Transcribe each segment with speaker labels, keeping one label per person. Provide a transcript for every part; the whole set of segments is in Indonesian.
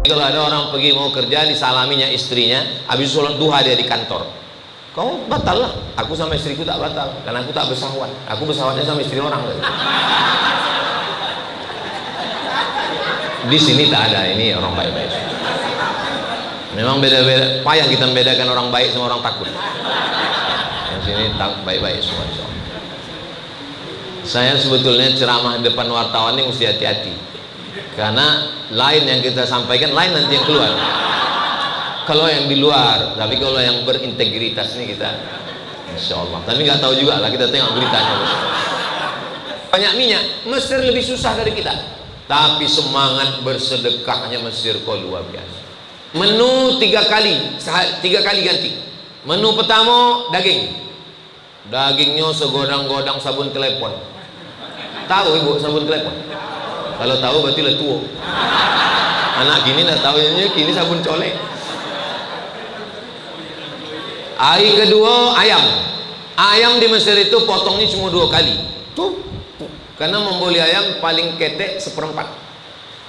Speaker 1: Kalau ada orang pergi mau kerja, disalaminya istrinya, habis sholat duha dia di kantor. Kau batal lah. Aku sama istriku tak batal, karena aku tak bersahwat. Aku bersahwatnya sama istri orang. Di sini tak ada, ini orang baik-baik. Memang beda-beda, payah kita membedakan orang baik sama orang takut. Di sini tak baik-baik semua. Saya sebetulnya ceramah di depan wartawan ini mesti hati-hati, karena lain yang kita sampaikan, lain nanti yang keluar. Kalau yang di luar, tapi kalau yang berintegritas ini kita, insya Allah. Tapi nggak tahu juga lah, kita tengok beritanya. Banyak minyak, Mesir lebih susah dari kita, tapi semangat bersedekahnya Mesir kok luar biasa. Menu tiga kali ganti. Menu pertama dagingnya segodang-godang sabun telepon. Tahu ibu sabun telepon? Kalau tahu berarti lah tua. Anak gini dah tahu ini kini sabun colek. Hari kedua ayam di Mesir itu potongnya cuma 2 kali. Tuh, karena membeli ayam paling ketek 1/4.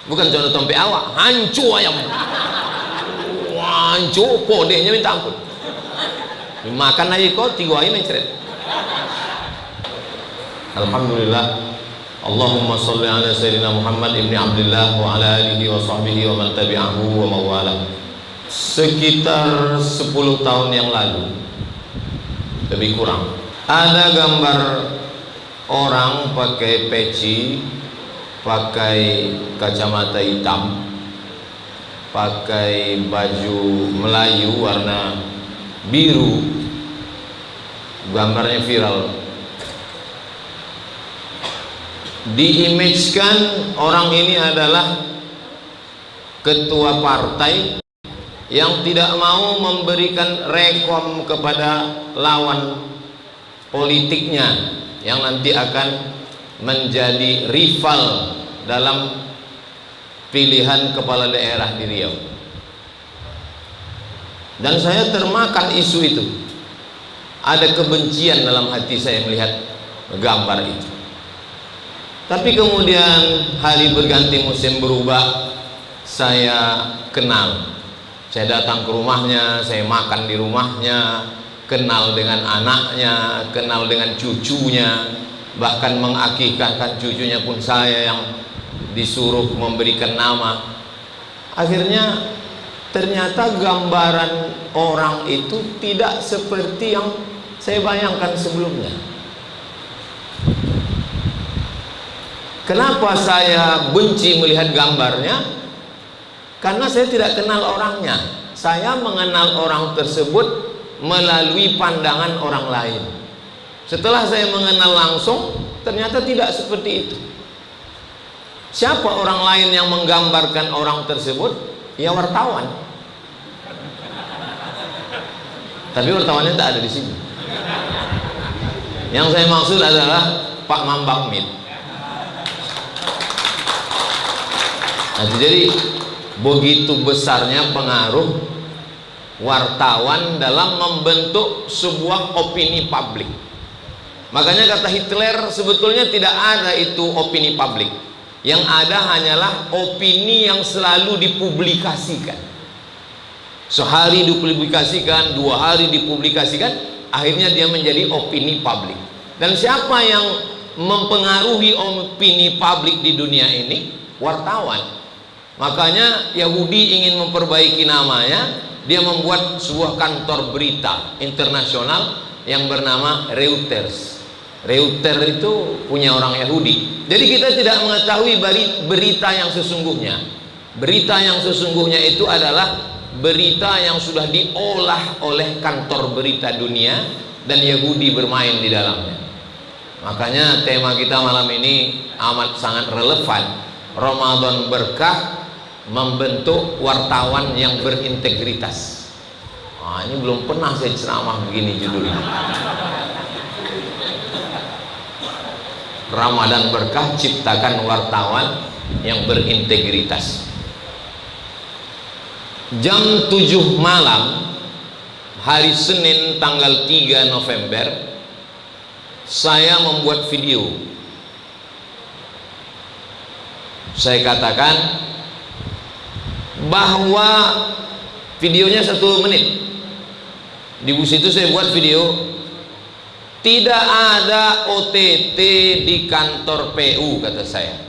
Speaker 1: Bukan contoh tompe awak, hancur ayam. Wah, hancur, podehnya minta ampun. Makan aja kok 3 ayam mencret. Alhamdulillah. Allahumma salli ala sayyidina Muhammad ibn Abdullah wa ala alihi wa sahbihi wa man tabi'ahu wa mawala. Sekitar 10 tahun yang lalu, lebih kurang, ada gambar orang pakai peci, pakai kacamata hitam, pakai baju Melayu warna biru, gambarnya viral. Diimagekan orang ini adalah ketua partai yang tidak mau memberikan rekom kepada lawan politiknya yang nanti akan menjadi rival dalam pilihan kepala daerah di Riau. Dan saya termakan isu itu. Ada kebencian dalam hati saya melihat gambar itu. Tapi kemudian hari berganti musim berubah, saya kenal. Saya datang ke rumahnya, saya makan di rumahnya, kenal dengan anaknya, kenal dengan cucunya, bahkan mengakikahkan cucunya pun saya yang disuruh memberikan nama. Akhirnya ternyata gambaran orang itu tidak seperti yang saya bayangkan sebelumnya. Kenapa saya benci melihat gambarnya? Karena saya tidak kenal orangnya. Saya mengenal orang tersebut melalui pandangan orang lain. Setelah saya mengenal langsung, ternyata tidak seperti itu. Siapa orang lain yang menggambarkan orang tersebut? Ya wartawan. Tapi wartawannya tak ada di sini. Yang saya maksud adalah Pak Mambak Mit. Nah, jadi begitu besarnya pengaruh wartawan dalam membentuk sebuah opini publik. Makanya kata Hitler, sebetulnya tidak ada itu opini publik. Yang ada hanyalah opini yang selalu dipublikasikan. Sehari dipublikasikan, 2 hari dipublikasikan, akhirnya dia menjadi opini publik. Dan siapa yang mempengaruhi opini publik di dunia ini? Wartawan. Makanya Yahudi ingin memperbaiki namanya, dia membuat sebuah kantor berita internasional yang bernama Reuters. Reuters itu punya orang Yahudi. Jadi kita tidak mengetahui berita yang sesungguhnya. Berita yang sesungguhnya itu adalah berita yang sudah diolah oleh kantor berita dunia dan Yahudi bermain di dalamnya. Makanya tema kita malam ini amat sangat relevan. Ramadan berkah membentuk wartawan yang berintegritas. Nah, ini belum pernah saya ceramah begini judulnya. Ramadan berkah, ciptakan wartawan yang berintegritas. Jam 7 malam hari Senin tanggal 3 November saya membuat video. Saya katakan bahwa videonya 1 menit. Di situ saya buat video, tidak ada OTT di kantor PU, kata saya.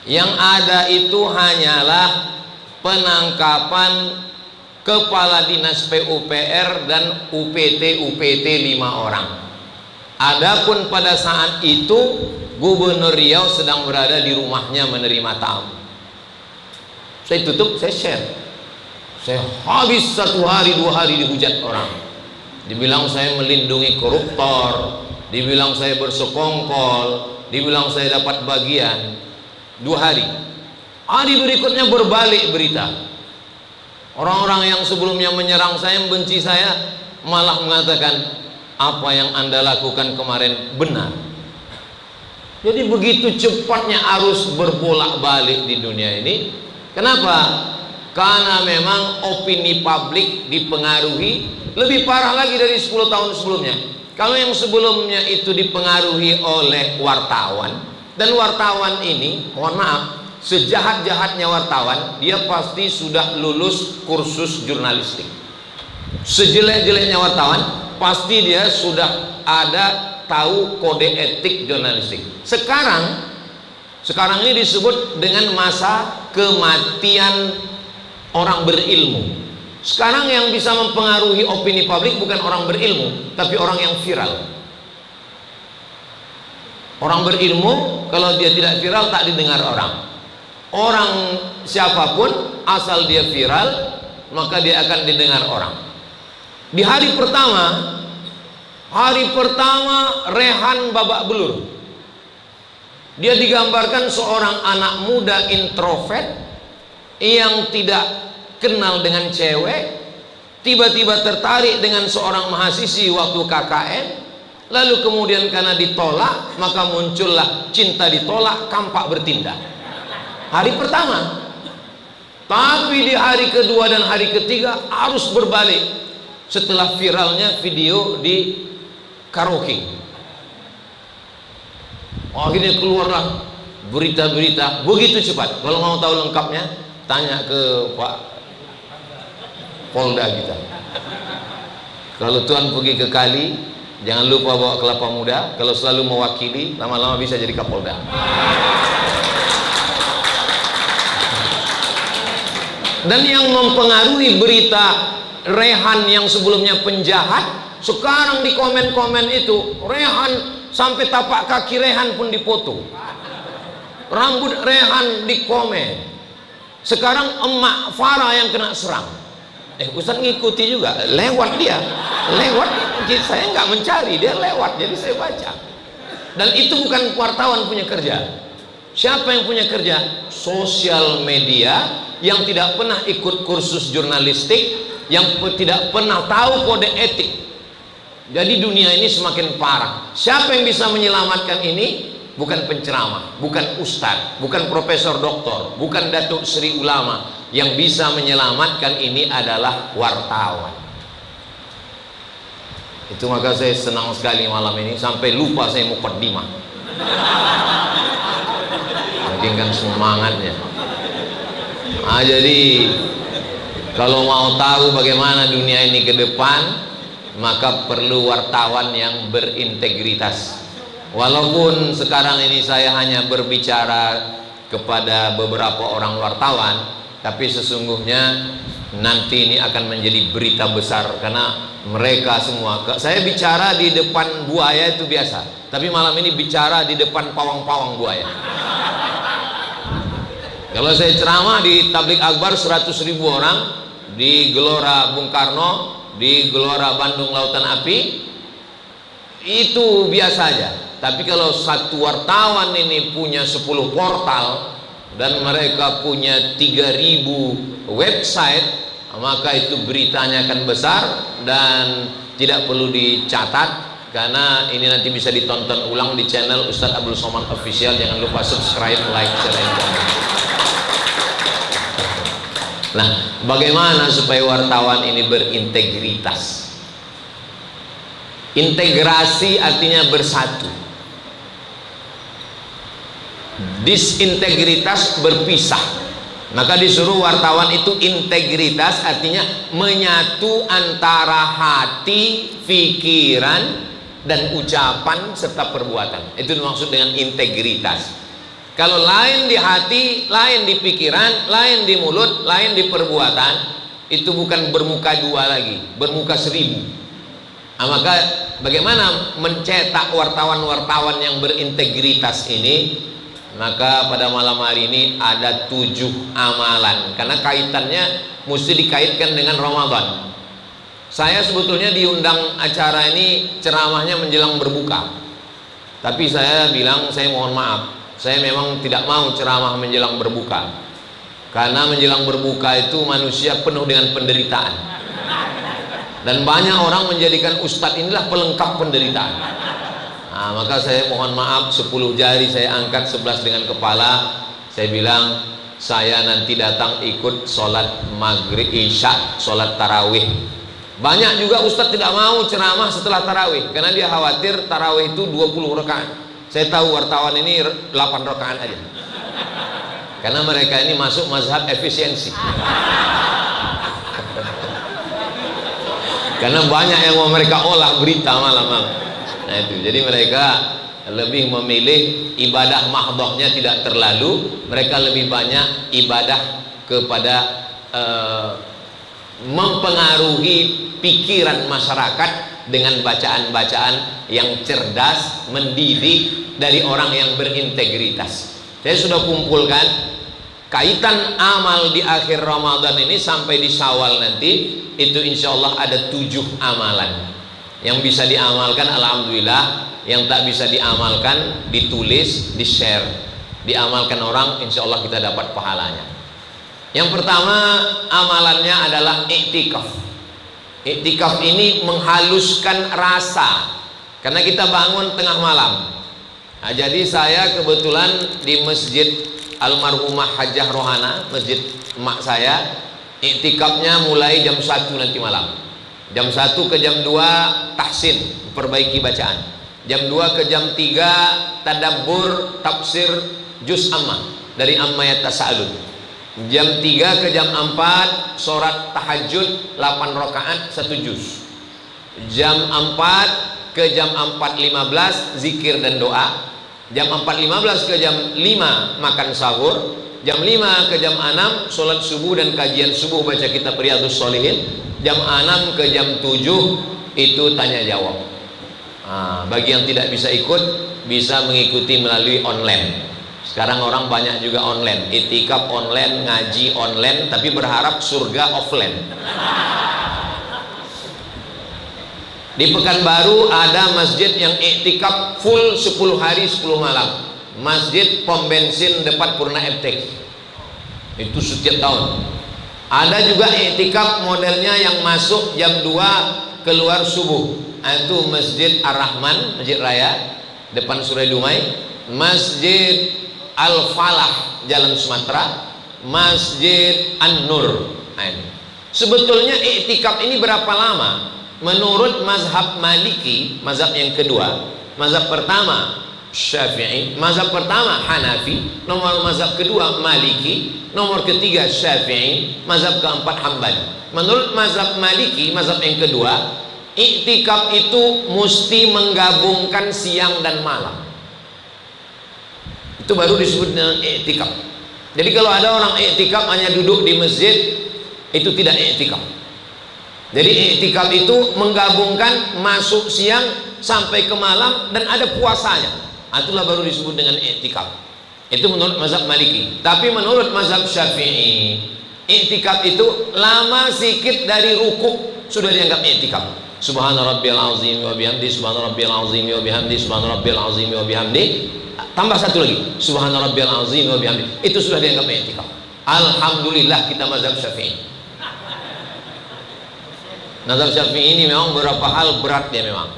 Speaker 1: Yang ada itu hanyalah penangkapan kepala dinas PUPR dan UPT 5 orang. Adapun pada saat itu Gubernur Riau sedang berada di rumahnya menerima tamu. Saya tutup, saya share. Saya habis 1 hari 2 hari dihujat orang. Dibilang saya melindungi koruptor, dibilang saya bersekongkol, dibilang saya dapat bagian. 2 hari. Hari berikutnya berbalik berita. Orang-orang yang sebelumnya menyerang saya, membenci saya, malah mengatakan apa yang Anda lakukan kemarin benar. Jadi begitu cepatnya arus berbolak-balik di dunia ini. Kenapa? Karena memang opini publik dipengaruhi lebih parah lagi dari 10 tahun sebelumnya. Kalau yang sebelumnya itu dipengaruhi oleh wartawan, dan wartawan ini, mohon maaf, sejahat-jahatnya wartawan, dia pasti sudah lulus kursus jurnalistik. Sejelek-jeleknya wartawan, pasti dia sudah ada tahu kode etik jurnalistik. Sekarang ini disebut dengan masa kematian orang berilmu. Sekarang yang bisa mempengaruhi opini publik bukan orang berilmu, tapi orang yang viral. Orang berilmu kalau dia tidak viral tak didengar orang. Orang siapapun asal dia viral, maka dia akan didengar orang. Di hari pertama Rehan babak belur. Dia digambarkan seorang anak muda introvert yang tidak kenal dengan cewek, tiba-tiba tertarik dengan seorang mahasiswi waktu KKN, lalu kemudian karena ditolak, maka muncullah cinta ditolak, kampak bertindak. Hari pertama. Tapi di hari kedua dan hari ketiga harus berbalik setelah viralnya video di karaoke. Akhirnya keluarlah berita-berita begitu cepat. Kalau mau tahu lengkapnya, tanya ke Pak Polda kita. Kalau Tuhan pergi ke Kali, jangan lupa bawa kelapa muda. Kalau selalu mewakili, lama-lama bisa jadi Kapolda. Dan yang mempengaruhi berita Rehan yang sebelumnya penjahat, sekarang di komen-komen itu Rehan sampai tapak kaki Rehan pun dipoto, rambut Rehan di komen. Sekarang emak Farah yang kena serang. Ustaz ngikuti juga, lewat dia, lewat. Saya nggak mencari, dia lewat, jadi saya baca. Dan itu bukan wartawan punya kerja. Siapa yang punya kerja? Sosial media yang tidak pernah ikut kursus jurnalistik, yang tidak pernah tahu kode etik. Jadi dunia ini semakin parah. Siapa yang bisa menyelamatkan ini? Bukan penceramah, bukan ustadz, bukan profesor doktor, bukan datuk sri ulama. Yang bisa menyelamatkan ini adalah wartawan. Itu maka saya senang sekali malam ini, sampai lupa saya muqaddimah. Mungkin kan semangatnya. Jadi kalau mau tahu bagaimana dunia ini ke depan, maka perlu wartawan yang berintegritas. Walaupun sekarang ini saya hanya berbicara kepada beberapa orang wartawan, tapi sesungguhnya nanti ini akan menjadi berita besar karena mereka semua. Saya bicara di depan buaya itu biasa, tapi malam ini bicara di depan pawang-pawang buaya. Kalau saya ceramah di Tablik Akbar 100.000 orang, di Gelora Bung Karno, di Gelora Bandung Lautan Api, itu biasa aja. Tapi kalau satu wartawan ini punya 10 portal dan mereka punya 3.000 website, maka itu beritanya akan besar dan tidak perlu dicatat, karena ini nanti bisa ditonton ulang di channel Ustadz Abdul Somad Official. Jangan lupa subscribe, like, share, dan komen. Nah, bagaimana supaya wartawan ini berintegritas? Integrasi artinya bersatu. Disintegritas berpisah. Maka disuruh wartawan itu integritas, artinya menyatu antara hati, pikiran, dan ucapan serta perbuatan. Itu dimaksud dengan integritas. Kalau lain di hati, lain di pikiran, lain di mulut, lain di perbuatan, itu bukan bermuka dua lagi, bermuka seribu. Nah, maka bagaimana mencetak wartawan-wartawan yang berintegritas ini? Maka pada malam hari ini ada 7 amalan, karena kaitannya mesti dikaitkan dengan Ramadan. Saya sebetulnya diundang acara ini ceramahnya menjelang berbuka, tapi saya bilang saya mohon maaf, saya memang tidak mau ceramah menjelang berbuka, karena menjelang berbuka itu manusia penuh dengan penderitaan, dan banyak orang menjadikan ustadz inilah pelengkap penderitaan. Nah, maka saya mohon maaf, 10 jari saya angkat, 11 dengan kepala. Saya bilang saya nanti datang ikut sholat maghrib isya, sholat tarawih. Banyak juga ustadz tidak mau ceramah setelah tarawih, karena dia khawatir tarawih itu 20 rakaat. Saya tahu wartawan ini 8 rakaat aja, karena mereka ini masuk mazhab efisiensi. Karena banyak yang mau mereka olah berita malam-malam. Nah itu, jadi mereka lebih memilih ibadah mahdhahnya tidak terlalu, mereka lebih banyak ibadah kepada mempengaruhi pikiran masyarakat dengan bacaan-bacaan yang cerdas, mendidik dari orang yang berintegritas. Saya sudah kumpulkan kaitan amal di akhir Ramadan ini sampai di Syawal nanti, itu insya Allah ada 7 amalan yang bisa diamalkan, alhamdulillah. Yang tak bisa diamalkan ditulis, di-share, diamalkan orang, insya Allah kita dapat pahalanya. Yang pertama amalannya adalah iktikaf. Iktikaf ini menghaluskan rasa, karena kita bangun tengah malam. Nah, jadi saya kebetulan di masjid almarhumah Hajjah Rohana, masjid emak saya, iktikafnya mulai jam 1 nanti malam. Jam 1 ke jam 2 tahsin, perbaiki bacaan. Jam 2 ke jam 3 tadabbur tafsir juz amma, dari amma yatasaalun. Jam 3 ke jam 4 sholat tahajud 8 rakaat 1 juz. Jam 4 ke jam 4.15 zikir dan doa. Jam 4.15 ke jam 5 makan sahur. Jam 5 ke jam 6 sholat subuh dan kajian subuh, baca kitab Riyadhus Shalihin. Jam 6 ke jam 7 itu tanya jawab. Nah, bagi yang tidak bisa ikut, bisa mengikuti melalui online. Sekarang orang banyak juga online, iktikaf online, ngaji online, tapi berharap surga offline. Di Pekanbaru ada masjid yang iktikaf full 10 hari 10 malam. Masjid pom bensin depan Purna Eptek. Itu setiap tahun. Ada juga iktikaf modelnya yang masuk jam 2 keluar subuh. Itu Masjid Ar-Rahman, Masjid Raya depan Surya Dumai, Masjid Al-Falah Jalan Sumatera, Masjid An-Nur. Sebetulnya iktikaf ini berapa lama? Menurut mazhab Maliki, mazhab yang kedua, mazhab pertama Syafi'i, mazhab pertama Hanafi, nomor mazhab kedua Maliki, nomor ketiga Syafi'i, mazhab keempat Hambali. Menurut mazhab Maliki, mazhab yang kedua, iktikaf itu mesti menggabungkan siang dan malam. Itu baru disebut dengan iktikaf. Jadi kalau ada orang iktikaf hanya duduk di masjid, itu tidak iktikaf. Jadi iktikaf itu menggabungkan masuk siang sampai ke malam dan ada puasanya. Itulah baru disebut dengan iktikaf. Itu menurut mazhab Maliki. Tapi menurut mazhab Syafi'i, iktikaf itu lama sikit dari rukuk sudah dianggap iktikaf. Subhana rabbiyal azim wa bihamdi, subhana rabbiyal azim wa bihamdi, subhana rabbiyal azim wa bihamdi. Tambah satu lagi, subhana rabbiyal azim wa bihamdi. Itu sudah dianggap iktikaf. Alhamdulillah kita mazhab Syafi'i. Mazhab Syafi'i ini memang beberapa hal berat ya memang.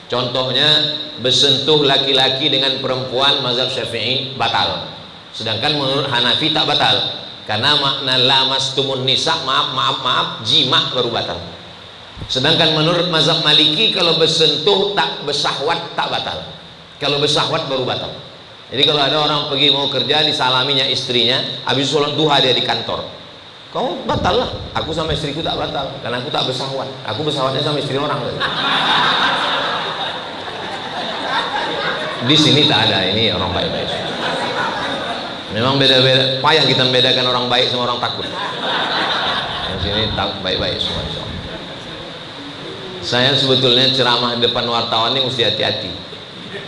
Speaker 1: Contohnya bersentuh laki-laki dengan perempuan, mazhab Syafi'i batal. Sedangkan menurut Hanafi tak batal, karena makna lamastumun nisa, maaf jima baru batal. Sedangkan menurut mazhab Maliki kalau bersentuh tak bersahwat tak batal. Kalau bersahwat baru batal. Jadi kalau ada orang pergi mau kerja, disalaminya istrinya, habis sholat duha dia di kantor, kau batal lah. Aku sama istriku tak batal, karena aku tak bersahwat. Aku bersahwatnya sama istri orang. Di sini tak ada, ini orang baik-baik. Memang beda-beda, payah kita membedakan orang baik sama orang takut. Di sini tak baik-baik semua. Saya sebetulnya ceramah di depan wartawan ini mesti hati-hati,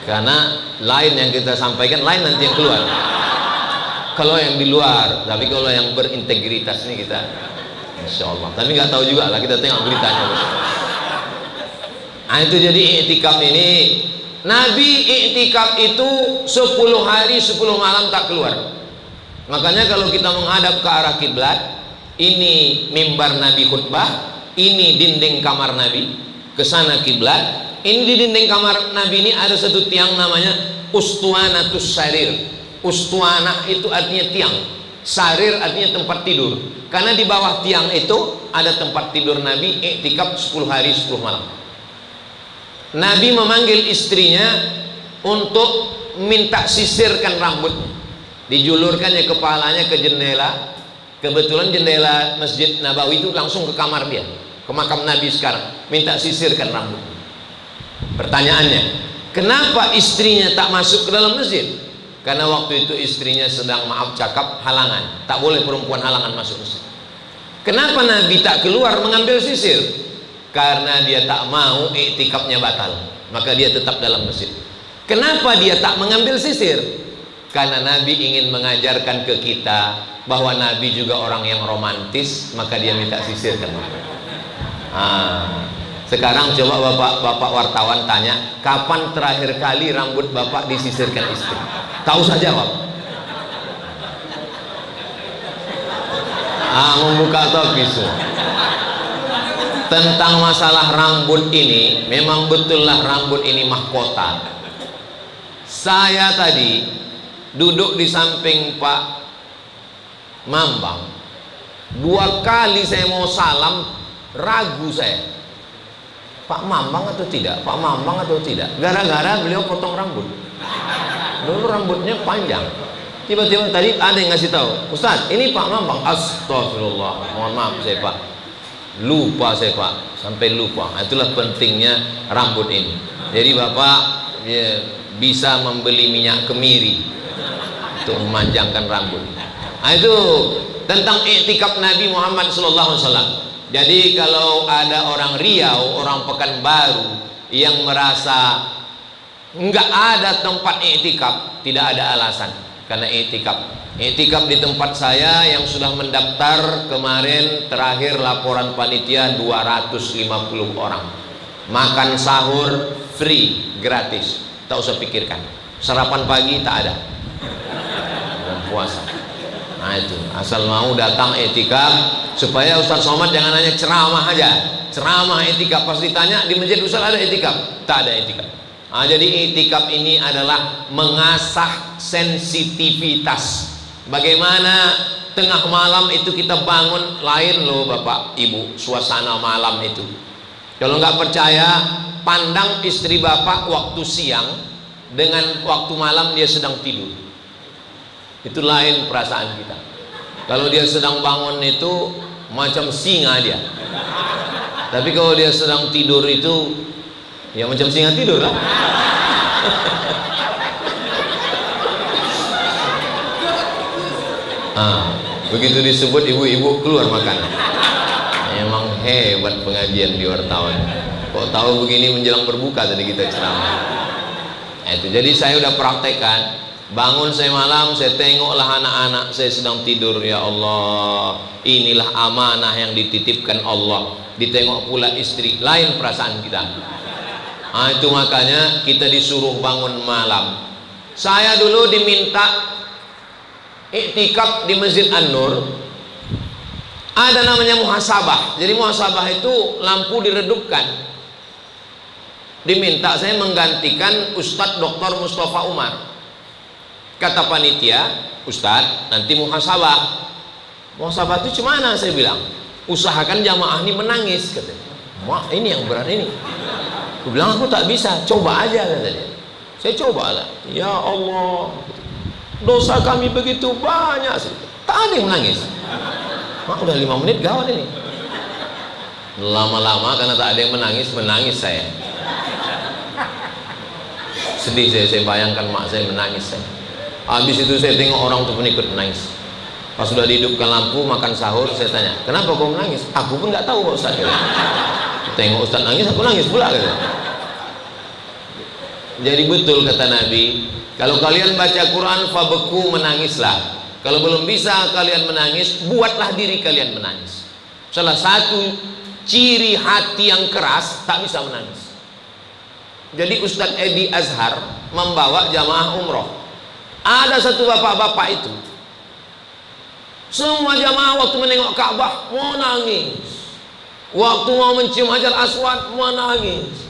Speaker 1: karena lain yang kita sampaikan, lain nanti yang keluar. Kalau yang di luar, tapi kalau yang berintegritas ini kita, insya Allah. Tapi nggak tahu juga lah, kita tengok beritanya. Nah itu jadi iktikaf ini, Nabi iktikaf itu 10 hari 10 malam tak keluar. Makanya kalau kita menghadap ke arah kiblat, ini mimbar Nabi khutbah, ini dinding kamar Nabi, ke sana kiblat. Ini di dinding kamar Nabi ini ada satu tiang namanya Ustuanatus Sarir. Ustuanah itu artinya tiang, sarir artinya tempat tidur. Karena di bawah tiang itu ada tempat tidur Nabi iktikaf 10 hari 10 malam. Nabi memanggil istrinya untuk minta sisirkan rambutnya, dijulurkannya kepalanya ke jendela. Kebetulan jendela Masjid Nabawi itu langsung ke kamar dia, ke makam Nabi sekarang. Minta sisirkan rambutnya. Pertanyaannya, kenapa istrinya tak masuk ke dalam masjid? Karena waktu itu istrinya sedang, maaf cakap, halangan. Tak boleh perempuan halangan masuk masjid. Kenapa Nabi tak keluar mengambil sisir? Karena dia tak mau iktikafnya batal, maka dia tetap dalam masjid. Kenapa dia tak mengambil sisir? Karena Nabi ingin mengajarkan ke kita bahwa Nabi juga orang yang romantis, maka dia minta sisirkan. Sekarang coba bapak wartawan tanya, kapan terakhir kali rambut bapak disisirkan istri? Tak usah jawab. Membuka topik semua. Tentang masalah rambut ini, memang betullah rambut ini mahkota. Saya tadi duduk di samping Pak Mambang, 2 kali saya mau salam, ragu saya, Pak Mambang atau tidak, Pak Mambang atau tidak, gara-gara beliau potong rambut. Dulu rambutnya panjang, tiba-tiba tadi ada yang ngasih tahu, Ustaz ini Pak Mambang. Astagfirullah, mohon maaf saya Pak, lupa saya Pak, sampai lupa. Itulah pentingnya rambut ini. Jadi Bapak bisa membeli minyak kemiri untuk memanjangkan rambut. Itu tentang iktikaf Nabi Muhammad SAW. Jadi kalau ada orang Riau, orang Pekanbaru yang merasa enggak ada tempat iktikaf, tidak ada alasan. Karena iktikaf di tempat saya yang sudah mendaftar kemarin, terakhir laporan panitia 250 orang. Makan sahur free, gratis, tak usah pikirkan. Sarapan pagi tak ada, dan puasa. Nah itu, asal mau datang iktikaf. Supaya Ustaz Somad jangan hanya ceramah aja, ceramah iktikaf, pas ditanya di masjid Ustaz ada iktikaf, tak ada iktikaf. Jadi iktikaf ini adalah mengasah sensitivitas. Bagaimana tengah malam itu kita bangun, lain loh Bapak Ibu suasana malam itu. Kalau nggak percaya, pandang istri Bapak waktu siang dengan waktu malam dia sedang tidur, itu lain perasaan kita. Kalau dia sedang bangun itu macam singa dia, tapi kalau dia sedang tidur itu ya macam singa tidur lah. Begitu disebut ibu-ibu keluar makan. Emang hebat pengajian di wartawan. Kok tahu begini menjelang berbuka tadi kita ceramah. Itu jadi saya udah praktekkan. Bangun saya malam, saya tengoklah anak-anak saya sedang tidur. Ya Allah, inilah amanah yang dititipkan Allah. Ditengok pula istri, lain perasaan kita. Itu makanya kita disuruh bangun malam. Saya dulu diminta iktikaf di Masjid An-Nur. Ada namanya muhasabah. Jadi muhasabah itu lampu diredupkan. Diminta saya menggantikan Ustadz Dr. Mustafa Umar. Kata panitia, Ustadz nanti muhasabah. Muhasabah itu gimana? Saya bilang, usahakan jamaah ini menangis, katanya. Wah, ini yang berat ini. Aku bilang aku tak bisa, coba aja, kata dia. Saya coba lah, ya Allah, dosa kami begitu banyak. Tak ada yang menangis. Udah 5 menit gawat ini. Lama-lama karena tak ada yang menangis, menangis saya. Sedih saya bayangkan mak saya menangis saya. Habis itu saya tengok orang tuh pun ikut menangis. Pas sudah dihidupkan lampu makan sahur, saya tanya, kenapa kau menangis? Aku pun nggak tahu Pak Ustaz. Tengok Ustaz nangis, aku nangis pula. Jadi betul kata Nabi, kalau kalian baca Quran fabeku, menangislah. Kalau belum bisa kalian menangis, buatlah diri kalian menangis. Salah satu ciri hati yang keras tak bisa menangis. Jadi Ustadz Edi Azhar membawa jamaah umroh. Ada satu bapak-bapak itu, semua jamaah waktu menengok Ka'bah mau nangis, waktu mau mencium Hajar Aswad mau nangis,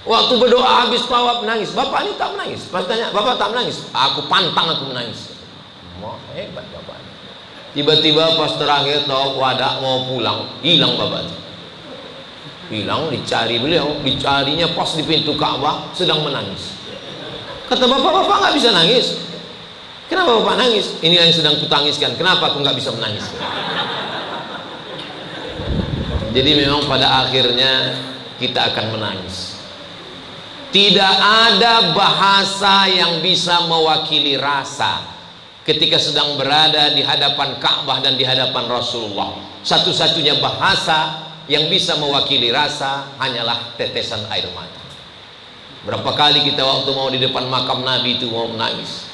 Speaker 1: waktu berdoa habis tawaf nangis. Bapak ini tak menangis. Pas tanya, bapak tak menangis? Aku pantang aku menangis. Wah, hebat bapak. Tiba-tiba pas terakhir tawaf wada mau pulang, hilang bapak itu. Hilang, dicari beliau, dicarinya pas di pintu Ka'bah sedang menangis. Kata bapak nggak bisa nangis. Kenapa bapak nangis? Ini yang sedang kutangiskan. Kenapa aku nggak bisa menangis? Jadi memang pada akhirnya kita akan menangis. Tidak ada bahasa yang bisa mewakili rasa ketika sedang berada di hadapan Ka'bah dan di hadapan Rasulullah. Satu-satunya bahasa yang bisa mewakili rasa hanyalah tetesan air mata. Berapa kali kita waktu mau di depan makam Nabi itu mau menangis,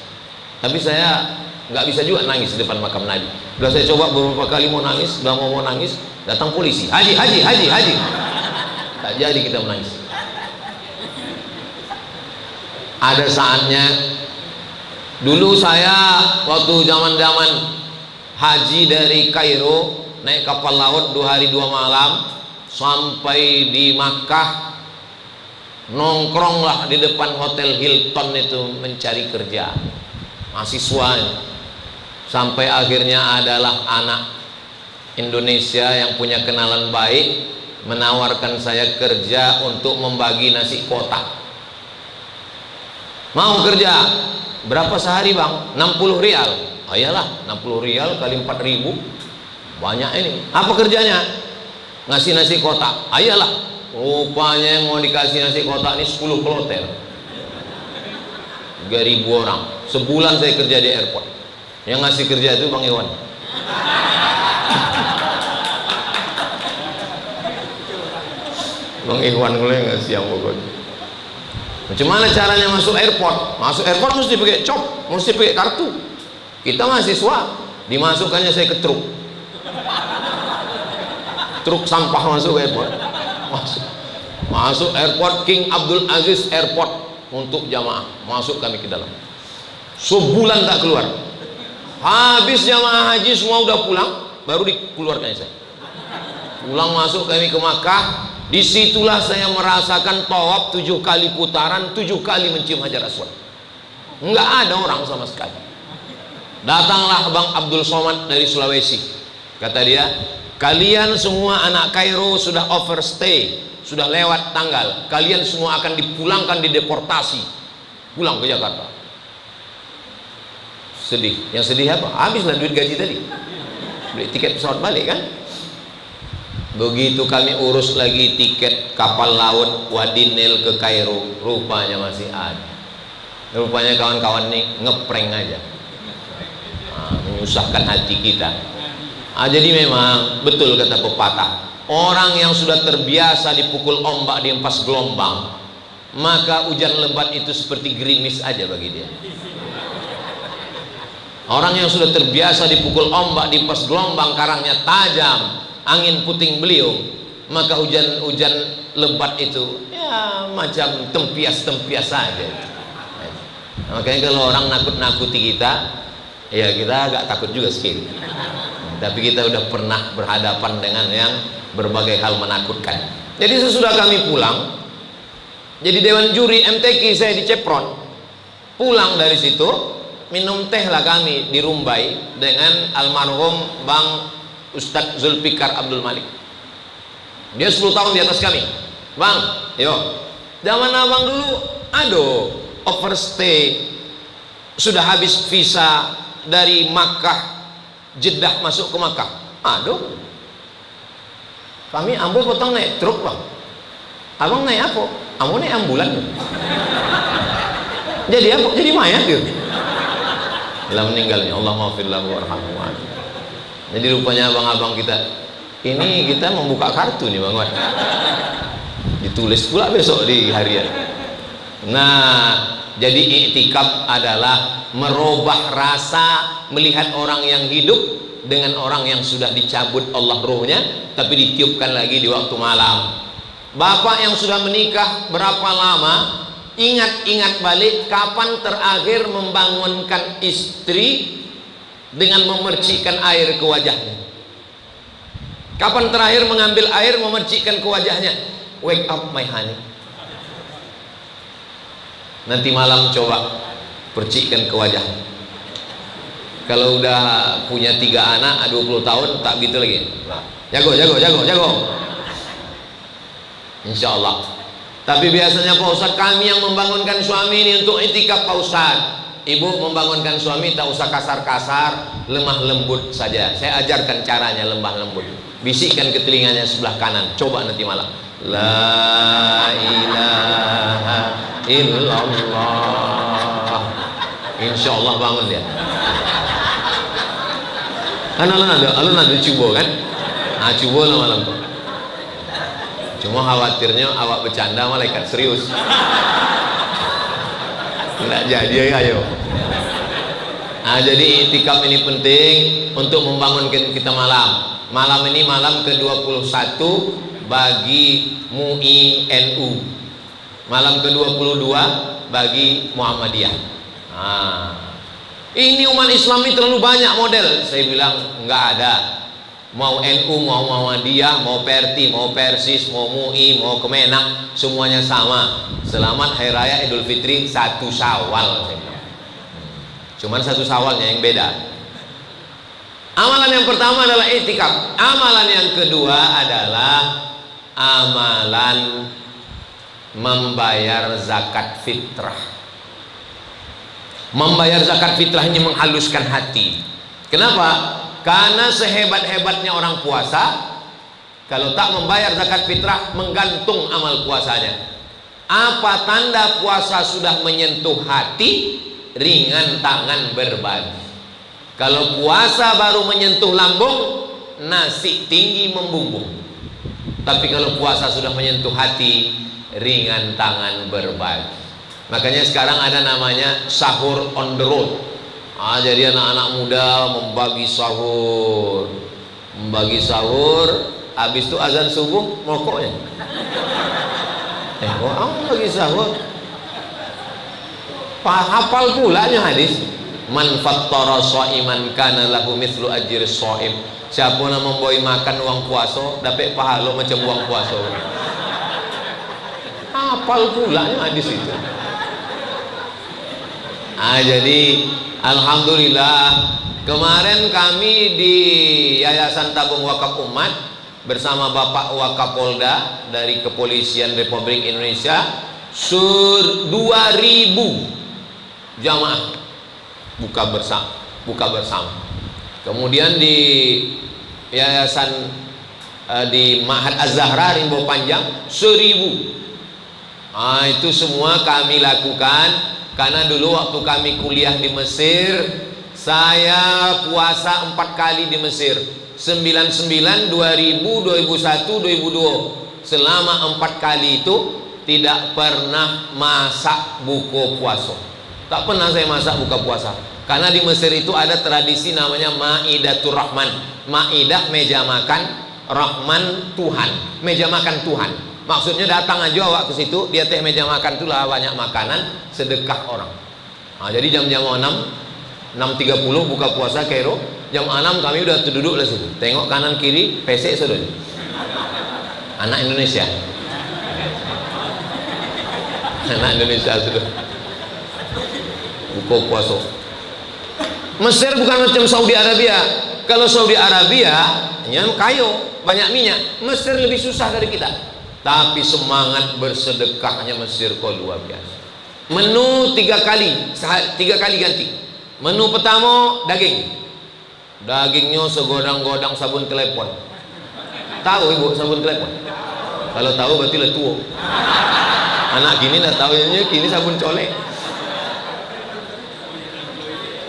Speaker 1: tapi saya nggak bisa juga nangis di depan makam Nabi. Udah saya coba beberapa kali mau nangis, udah mau nangis, datang polisi, haji. Tak jadi kita menangis. Ada saatnya, dulu saya waktu zaman haji dari Kairo naik kapal laut 2 hari 2 malam sampai di Makkah, nongkronglah di depan hotel Hilton itu mencari kerja mahasiswa, sampai akhirnya adalah anak Indonesia yang punya kenalan baik menawarkan saya kerja untuk membagi nasi kotak. Mau kerja berapa sehari bang? 60 rial. Ayolah, 60 rial kali 4.000 banyak ini. Apa kerjanya? Ngasih nasi kotak. Ayolah, rupanya yang mau dikasih nasi kotak ini 10 kloter, 3.000 orang. Sebulan saya kerja di airport. Yang ngasih kerja itu Bang Iwan. Bang Iwan kalau nggak siang pokoknya. Macam mana caranya masuk airport? Masuk airport mesti pakai cop, mesti pakai kartu. Kita mahasiswa, dimasukkannya saya ke truk sampah masuk airport. Masuk airport King Abdul Aziz Airport untuk jamaah. Masuk kami ke dalam. Sebulan tak keluar. Habis jamaah haji semua udah pulang, baru dikeluarkan saya. Pulang masuk kami ke Makkah. Disitulah saya merasakan tawaf 7 kali putaran, 7 kali mencium Hajar Aswad. Enggak ada orang sama sekali. Datanglah Bang Abdul Somad dari Sulawesi. Kata dia, kalian semua anak Kairo sudah overstay, sudah lewat tanggal. Kalian semua akan dipulangkan, dideportasi, pulang ke Jakarta. Sedih. Yang sedih apa? Habislah duit gaji tadi. Beli tiket pesawat balik kan. Begitu kami urus lagi tiket kapal laut Wadi Nil ke Kairo, rupanya masih ada. Rupanya kawan-kawan ini ngeprank aja, menyusahkan hati kita. Jadi memang betul kata pepatah, orang yang sudah terbiasa dipukul ombak di empas gelombang, maka hujan lebat itu seperti gerimis aja bagi dia. Orang yang sudah terbiasa dipukul ombak di empas gelombang, karangnya tajam, angin puting beliung, maka hujan lebat itu ya macam tempias-tempias saja. Makanya kalau orang nakut-nakuti kita, ya kita agak takut juga sedikit. Tapi kita udah pernah berhadapan dengan yang berbagai hal menakutkan. Jadi sesudah kami pulang, jadi dewan juri MTQ saya di Cepron, pulang dari situ minum teh lah kami di Rumbai dengan almarhum Bang Ustadz Zulfikar Abdul Malik. Dia 10 tahun di atas kami. Bang, yo, zaman abang dulu, aduh, overstay, sudah habis visa dari Makkah, Jeddah masuk ke Makkah. Aduh, kami ambo potong naik truk bang. Abang naik apa? Ambo naik ambulan. Jadi apa? Jadi mayat dia. Lah meninggalnya. Allah maafir lahu warhamhu. Jadi rupanya abang-abang kita ini kita membuka kartu nih bang Wan. Ditulis pula besok di harian. Nah, jadi iktikaf adalah merubah rasa melihat orang yang hidup dengan orang yang sudah dicabut Allah ruhnya tapi ditiupkan lagi di waktu malam. Bapak yang sudah menikah berapa lama, ingat-ingat balik kapan terakhir membangunkan istri dengan memercikkan air ke wajahnya. Kapan terakhir mengambil air memercikkan ke wajahnya? Wake up my honey. Nanti malam coba percikkan ke wajah. Kalau udah punya 3 anak 20 tahun tak gitu lagi. Jago. Insya Allah. Tapi biasanya Pak Ustadz, kami yang membangunkan suami ini untuk itikaf Pak Ustadz. Ibu membangunkan suami tak usah kasar-kasar, lemah lembut saja. Saya ajarkan caranya lemah lembut. Bisikkan ke telinganya sebelah kanan. Coba nanti malam. La ilaha illallah. Insya Allah bangun dia. Kan alun ada cubo kan? Ah cubo lah malam tuh. Cuma khawatirnya awak bercanda malaikat serius. Nggak jadi ayo. Nah, jadi itikaf ini penting untuk membangunkan kita malam. Malam ini malam ke-21 bagi MUI NU. Malam ke-22 bagi Muhammadiyah. Nah, ini umat Islam ini terlalu banyak model. Saya bilang nggak ada. Mau NU, mau Muhammadiyah, mau Perti, mau Persis, mau MUI, mau Kemenak, semuanya sama. Selamat Hari Raya Idul Fitri 1 Syawal. Cuman 1 Syawalnya yang beda. Amalan yang pertama adalah itikaf. Amalan yang kedua adalah amalan membayar zakat fitrah. Membayar zakat fitrah ini menghaluskan hati. Kenapa? Karena sehebat-hebatnya orang puasa, kalau tak membayar zakat fitrah menggantung amal puasanya. Apa tanda puasa sudah menyentuh hati? Ringan tangan berbagi. Kalau puasa baru menyentuh lambung, nasi tinggi membumbung. Tapi kalau puasa sudah menyentuh hati, ringan tangan berbagi. Makanya sekarang ada namanya sahur on the road. Jadi anak-anak muda membagi sahur, habis itu azan subuh merokoknya. Orang lagi sahur, hafal pulanya hadis. Man fattara shaiman kana lahu mithlu ajri shaim. Siapa yang memboi makan uang puasa dapat pahala macam uang puasa. Hafal pulanya hadis itu. Jadi alhamdulillah kemarin kami di Yayasan Tabung Wakaf Umat bersama Bapak Wakapolda dari Kepolisian Republik Indonesia 2.000 jamaah buka bersama. Kemudian di Yayasan di Ma'had Az-Zahra Rimbo Panjang 1.000. Itu semua kami lakukan. Karena dulu waktu kami kuliah di Mesir, saya puasa 4 kali di Mesir. 99, 2000, 2001, 2002. Selama 4 kali itu tidak pernah masak buka puasa. Tak pernah saya masak buka puasa. Karena di Mesir itu ada tradisi namanya Maidatur Rahman. Maidah meja makan, Rahman Tuhan. Meja makan Tuhan. Maksudnya datang aja awak ke situ, dia teh meja makan itulah banyak makanan, sedekah orang. Jadi jam-jam 6.30 buka puasa Kairo, jam 6 kami udah duduk lah situ. Tengok kanan kiri, pesek sudah. Anak Indonesia. Anak Indonesia sudah. Buka puasa. Mesir bukan macam Saudi Arabia. Kalau Saudi Arabia, kayo, banyak minyak. Mesir lebih susah dari kita. Tapi semangat bersedekahnya Mesir kok luar biasa. Menu 3 kali, 3 kali ganti. Menu pertama daging. Dagingnya segodang-godang sabun telepon. Tahu ibu sabun telepon? Kalau tahu berarti lah tua. Anak gini dah tahu kini sabun colek.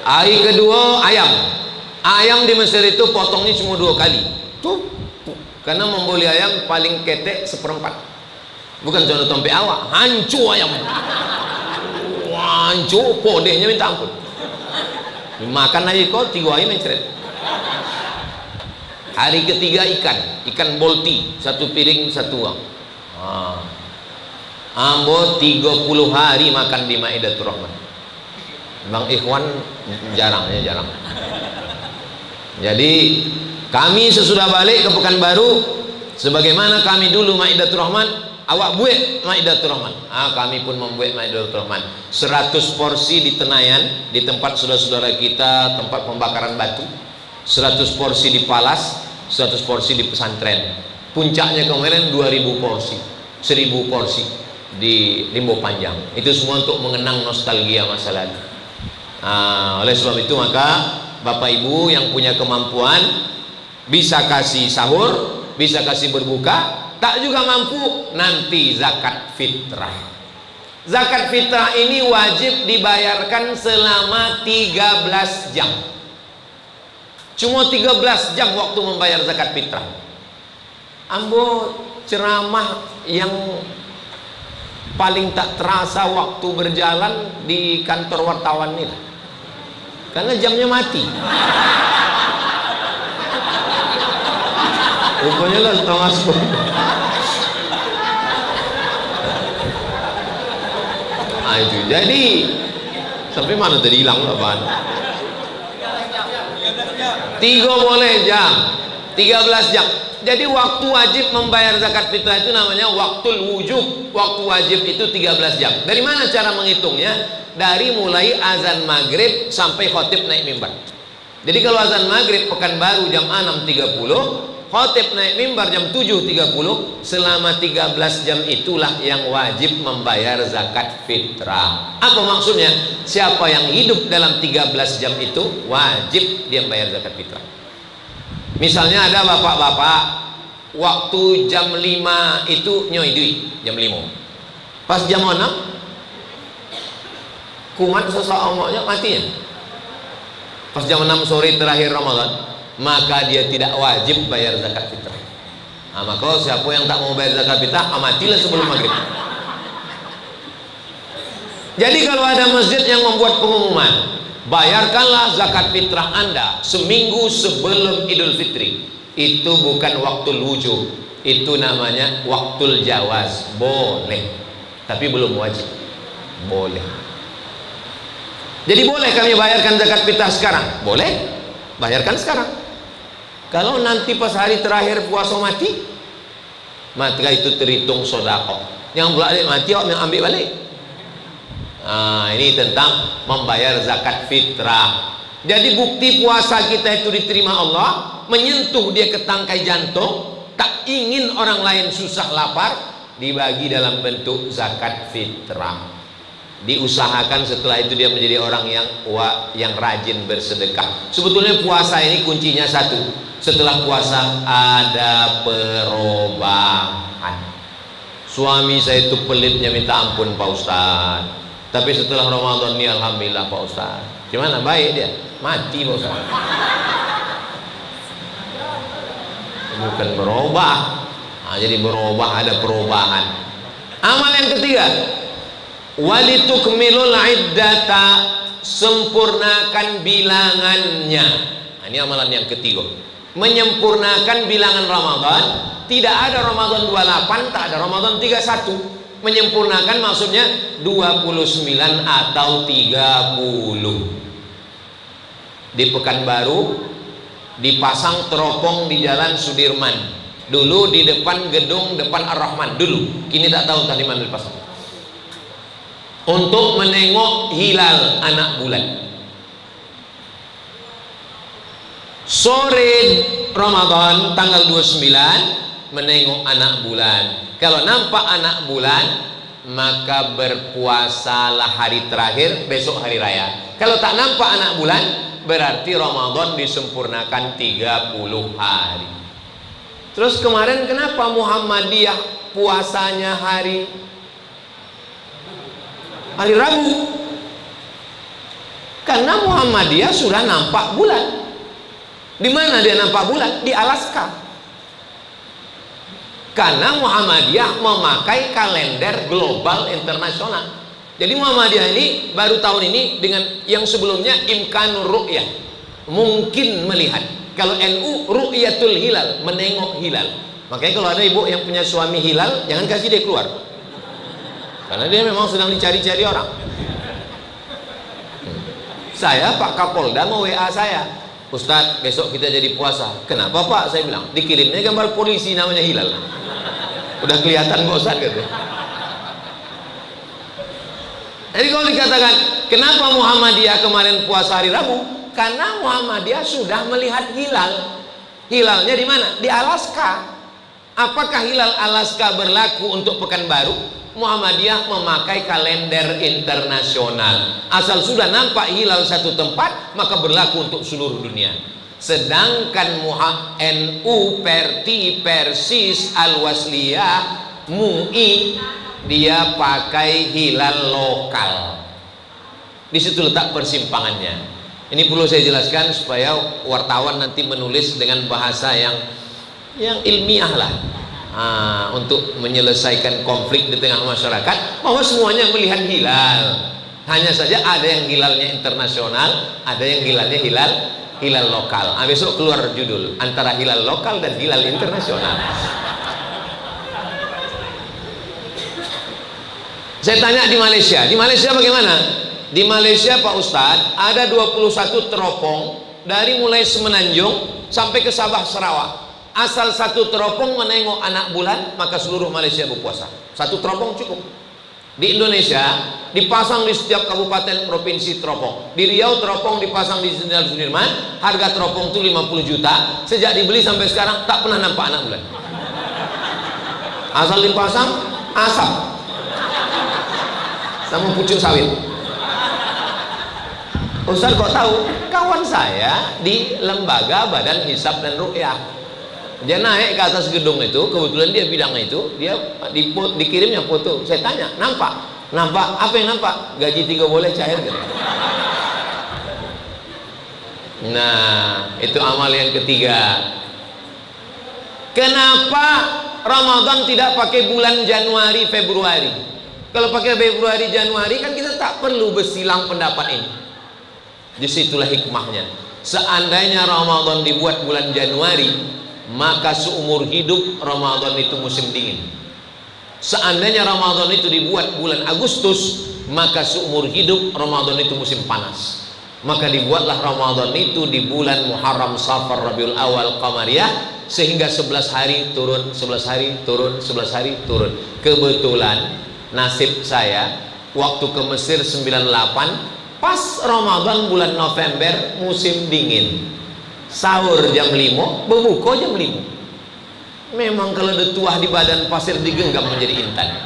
Speaker 1: Hari kedua ayam. Ayam di Mesir itu potongnya cuma 2 kali. Tuh. Karena membeli ayam paling ketek 1/4. Bukan contoh tompe awak, hancur ayam. Wah, hancur, podenya minta ampun. Makan aja kau 3 hari mencret. Hari ketiga ikan bolti, 1 piring 1 uang. Ambo 30 hari makan di Maidatur Rahman. Bang Ikhwan jarang. Jadi kami sesudah balik ke Pekanbaru, sebagaimana kami dulu Maidatur Rahman, awak buat Maidatur Rahman. Kami pun membuat Maidatur Rahman. 100 porsi di Tenayan, di tempat saudara-saudara kita, tempat pembakaran batu. 100 porsi di Palas, 100 porsi di pesantren. Puncaknya kemarin 2000 porsi, 1000 porsi di Limbo Panjang. Itu semua untuk mengenang nostalgia masa lalu. Oleh sebab itu maka Bapak Ibu yang punya kemampuan bisa kasih sahur, bisa kasih berbuka. Tak juga mampu, nanti zakat fitrah. Zakat fitrah ini wajib dibayarkan selama 13 jam. Cuma 13 jam waktu membayar zakat fitrah. Ambo ceramah yang paling tak terasa waktu berjalan di kantor wartawan ini, karena jamnya mati. Rupanya lah setengah 10. Itu jadi sampai mana tadi hilang lah bahan. 3 boleh jam, 13 jam. Jadi waktu wajib membayar zakat fitrah itu namanya waktul wujub. Waktu wajib itu 13 jam. Dari mana cara menghitungnya? Dari mulai azan maghrib sampai khotib naik mimbar. Jadi kalau azan maghrib Pekanbaru jam 6.30, khotib naik mimbar jam 7.30, selama 13 jam itulah yang wajib membayar zakat fitrah. Apa maksudnya? Siapa yang hidup dalam 13 jam itu wajib dia membayar zakat fitrah. Misalnya ada bapak-bapak waktu jam 5 itu nyoi duit jam 5. Pas jam 6 kumat seseorangnya matinya. Pas jam 6 sore terakhir Ramadan, maka dia tidak wajib bayar zakat fitrah. Maka siapa yang tak mau bayar zakat fitrah, matilah sebelum maghrib. Jadi kalau ada masjid yang membuat pengumuman, bayarkanlah zakat fitrah Anda seminggu sebelum Idul Fitri, itu bukan waktul wujub, itu namanya waktul jawaz. Boleh, tapi belum wajib. Boleh. Jadi boleh kami bayarkan zakat fitrah sekarang? Boleh, bayarkan sekarang. Kalau nanti pas hari terakhir puasa mati, maka itu terhitung sodako. Yang balik mati, yang ambil balik. Ini tentang membayar zakat fitrah. Jadi bukti puasa kita itu diterima Allah, menyentuh dia ke tangkai jantung, tak ingin orang lain susah lapar, dibagi dalam bentuk zakat fitrah. Diusahakan setelah itu dia menjadi orang yang rajin bersedekah. Sebetulnya puasa ini kuncinya satu. Setelah puasa ada perubahan. Suami saya itu pelitnya minta ampun Pak Ustaz, tapi setelah Ramadan ini alhamdulillah Pak Ustaz. Gimana? Baik dia? Mati Pak Ustaz. Bukan berubah. Jadi berubah, ada perubahan. Amal yang ketiga, walitukmilul iddata, sempurnakan bilangannya. Ini amalan yang ketiga, menyempurnakan bilangan Ramadan. Tidak ada Ramadan 28, tak ada Ramadan 31. Menyempurnakan maksudnya 29 atau 30. Di Pekanbaru dipasang teropong di Jalan Sudirman. Dulu di depan gedung depan Ar-Rahman dulu. Kini tak tahu tadi mana dipasang. Untuk menengok hilal anak bulan. Sore Ramadan tanggal 29 menengok anak bulan. Kalau nampak anak bulan, maka berpuasalah hari terakhir, besok hari raya. Kalau tak nampak anak bulan, berarti Ramadan disempurnakan 30 hari. Terus kemarin kenapa Muhammadiyah puasanya hari Rabu? Karena Muhammadiyah sudah nampak bulan. Di mana dia nampak bulan? Di Alaska. Karena Muhammadiyah memakai kalender global internasional. Jadi Muhammadiyah ini baru tahun ini dengan yang sebelumnya imkanur ru'yah, mungkin melihat. Kalau NU ru'yatul hilal, menengok hilal. Makanya kalau ada ibu yang punya suami hilal, jangan kasih dia keluar, karena dia memang sedang dicari-cari orang. Saya Pak Kapolda mau WA saya, Ustadz besok kita jadi puasa. Kenapa Pak? Saya bilang dikirimnya gambar polisi namanya hilal. Udah kelihatan kok Ustadz gitu. Jadi kalau dikatakan kenapa Muhammadiyah kemarin puasa hari Rabu, karena Muhammadiyah sudah melihat hilal. Hilalnya di mana? Di Alaska. Apakah hilal Alaska berlaku untuk Pekanbaru? Muhammadiyah memakai kalender internasional. Asal sudah nampak hilal satu tempat, maka berlaku untuk seluruh dunia. Sedangkan NU, Perti, Persis, Al-Wasliyah, MUI, dia pakai hilal lokal. Di situ letak persimpangannya. Ini perlu saya jelaskan supaya wartawan nanti menulis dengan bahasa yang ilmiah lah, untuk menyelesaikan konflik di tengah masyarakat, bahwa semuanya melihat hilal. Hanya saja ada yang hilalnya internasional, ada yang hilalnya hilal lokal. Besok keluar judul antara hilal lokal dan hilal internasional. Saya tanya di Malaysia bagaimana? Di Malaysia Pak Ustadz ada 21 teropong dari mulai Semenanjung sampai ke Sabah Sarawak. Asal satu teropong menengok anak bulan, maka seluruh Malaysia berpuasa. Satu teropong cukup. Di Indonesia dipasang di setiap kabupaten provinsi teropong. Di Riau teropong dipasang di Jenderal Sudirman, harga teropong itu 50 juta. Sejak dibeli sampai sekarang tak pernah nampak anak bulan. Asal dipasang asap sama pucuk sawit. Ustaz kok tahu? Kawan saya di lembaga Badan Hisab dan Ruqyah, dia naik ke atas gedung itu, kebetulan dia bidangnya itu, dia dikirimnya foto. Saya tanya, nampak? Apa yang nampak? Gaji 3 boleh cair gitu. Nah, itu amal yang ketiga. Kenapa Ramadan tidak pakai bulan Januari, Februari? Kalau pakai Februari, Januari kan kita tak perlu bersilang pendapat ini. Disitulah hikmahnya. Seandainya Ramadan dibuat bulan Januari, maka seumur hidup Ramadan itu musim dingin. Seandainya Ramadan itu dibuat bulan Agustus, maka seumur hidup Ramadan itu musim panas. Maka dibuatlah Ramadan itu di bulan Muharram, Safar, Rabiul Awal, Qamariyah, sehingga 11 hari turun, 11 hari turun, 11 hari turun. Kebetulan nasib saya waktu ke Mesir 98, pas Ramadan bulan November musim dingin, sahur jam 5, berbuka jam 5. Memang kalau ada tuah di badan pasir digenggam menjadi intan.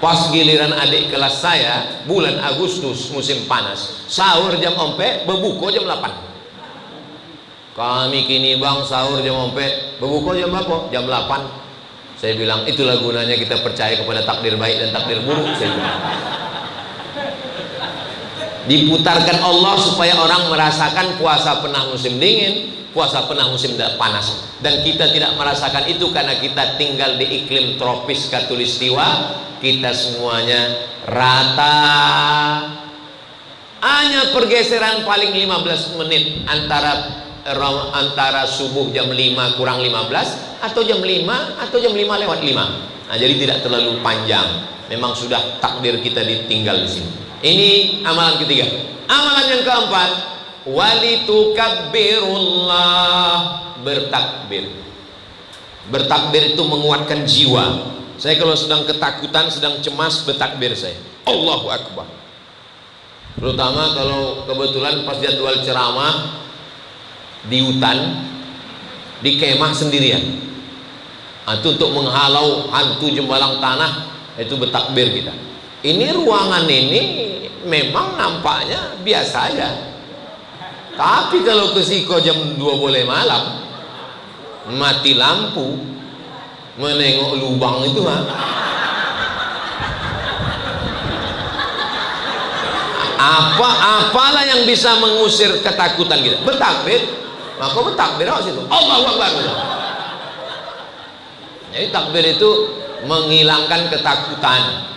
Speaker 1: Pas giliran adik kelas saya bulan Agustus musim panas, sahur jam 4, berbuka jam 8. Kami kini bang sahur jam 4, berbuka jam berapa? Jam 8. Saya bilang itulah gunanya kita percaya kepada takdir baik dan takdir buruk. Saya bilang diputarkan Allah supaya orang merasakan puasa pernah musim dingin, puasa pernah musim panas, dan kita tidak merasakan itu karena kita tinggal di iklim tropis khatulistiwa. Kita semuanya rata, hanya pergeseran paling 15 menit antara subuh jam 5 kurang 15 atau jam 5 atau jam 5 lewat 5. Nah, jadi tidak terlalu panjang. Memang sudah takdir kita ditinggal di sini. Ini amalan ketiga. Amalan yang keempat, walitukabbirullah, bertakbir. Bertakbir itu menguatkan jiwa. Saya kalau sedang ketakutan, sedang cemas, bertakbir saya, Allahu Akbar. Terutama kalau kebetulan pas jadwal ceramah di hutan, di kemah sendirian. Itu untuk menghalau hantu jembalang tanah, itu bertakbir kita. Ini ruangan ini memang nampaknya biasa aja, tapi kalau ke Siko jam 2 boleh malam, mati lampu, menengok lubang itu apalah yang bisa mengusir ketakutan kita? Bertakbir. Maka bertakbir awas itu, Allahu Akbar. Jadi takbir itu menghilangkan ketakutan.